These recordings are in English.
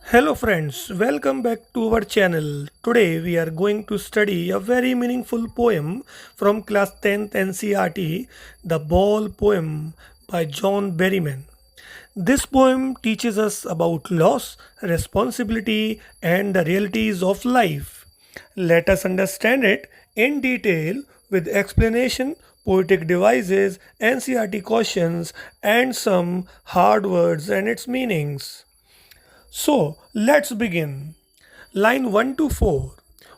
Hello friends, welcome back to our channel. Today we are going to study a very meaningful poem from class 10th NCERT, The Ball Poem by John Berryman. This poem teaches us about loss, responsibility and the realities of life. Let us understand it in detail with explanation, poetic devices, NCERT questions and some hard words and its meanings. So let's begin. Line 1 to 4.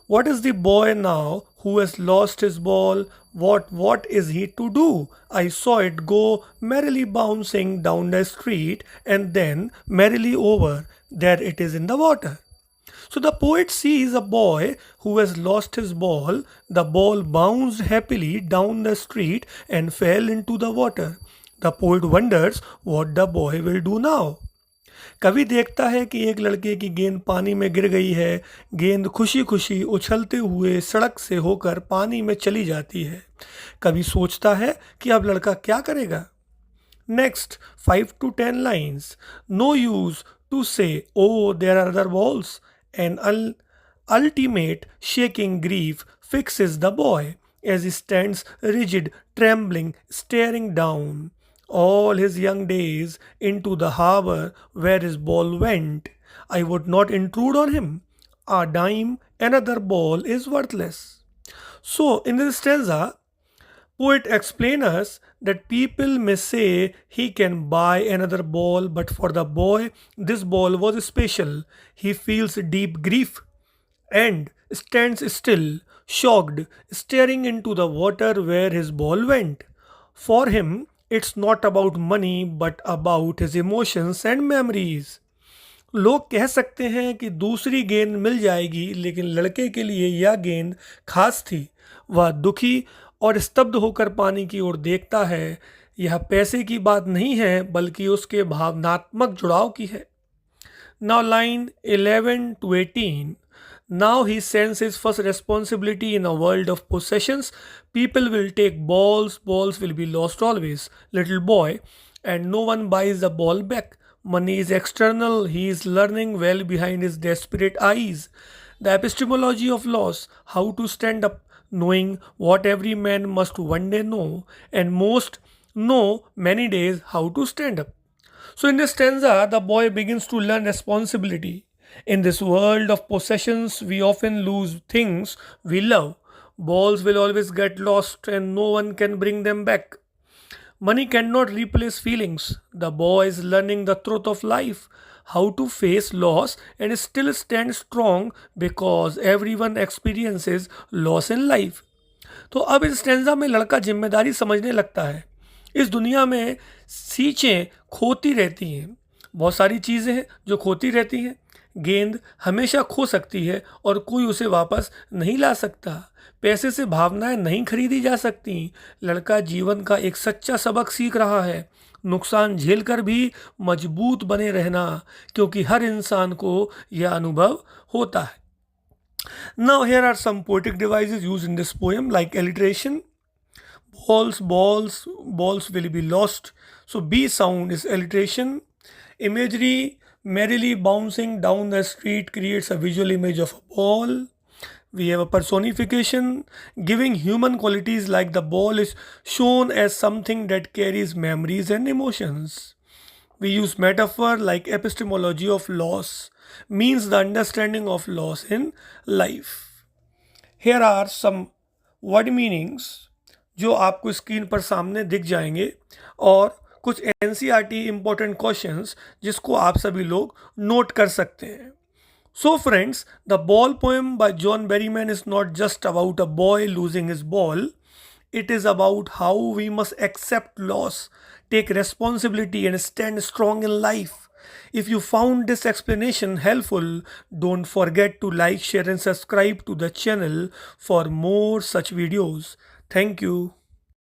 What is the boy now who has lost his ball? What is he to do? I saw it go merrily bouncing down the street and then merrily over. There it is in the water. So the poet sees a boy who has lost his ball. The ball bounced happily down the street and fell into the water. The poet wonders what the boy will do now. कवि देखता है कि एक लड़के की गेंद पानी में गिर गई है। गेंद खुशी खुशी उछलते हुए सड़क से होकर पानी में चली जाती है। कवि सोचता है कि अब लड़का क्या करेगा। Next 5 to 10 lines. No use to say oh there are other balls and ultimate shaking grief fixes the boy as he stands rigid, trembling, staring down all his young days into the harbor where his ball went. I would not intrude on him. A dime, another ball is worthless. So, in this stanza, poet explains us that people may say he can buy another ball, but for the boy, this ball was special. He feels deep grief and stands still, shocked, staring into the water where his ball went. For him, it's not about money but about his emotions and memories. लोग कह सकते हैं कि दूसरी गेंद मिल जाएगी, लेकिन लड़के के लिए यह गेंद खास थी। वह दुखी और स्तब्ध होकर पानी की ओर देखता है। यह पैसे की बात नहीं है, बल्कि उसके भावनात्मक जुड़ाव की है। Now line 11 to 18. Now he sends his first responsibility in a world of possessions. People will take balls, balls will be lost always. Little boy, and no one buys the ball back. Money is external, he is learning well behind his desperate eyes. The epistemology of loss, how to stand up, knowing what every man must one day know, and most know many days how to stand up. So, in this stanza, the boy begins to learn responsibility. In this world of possessions, we often lose things we love. Balls will always get lost and no one can bring them back. Money cannot replace feelings. The boy is learning the truth of life, how to face loss and still stand strong because everyone experiences loss in life. तो अब इस stanza में लड़का जिम्मेदारी समझने लगता है। इस दुनिया में सींचें खोती रहती हैं। बहुत सारी चीज़ें हैं जो खोती रहती हैं। गेंद हमेशा खो सकती है और कोई उसे वापस नहीं ला सकता। पैसे से भावनाएं नहीं खरीदी जा सकती। लड़का जीवन का एक सच्चा सबक सीख रहा है। नुकसान झेलकर भी मजबूत बने रहना, क्योंकि हर इंसान को यह अनुभव होता है। Now here are some poetic devices used in this poem like alliteration. Balls, balls, balls will be lost. So B sound is alliteration. Imagery, merrily bouncing down the street creates a visual image of a ball. We have a personification, giving human qualities like the ball is shown as something that carries memories and emotions. We use metaphor like epistemology of loss, means the understanding of loss in life. Here are some word meanings जो आपको screen पर सामने दिख जाएंगे और कुछ NCERT important questions जिसको आप सभी लोग नोट कर सकते हैं. So friends, the ball poem by John Berryman is not just about a boy losing his ball. It is about how we must accept loss, take responsibility and stand strong in life. If you found this explanation helpful, don't forget to like, share and subscribe to the channel for more such videos. Thank you.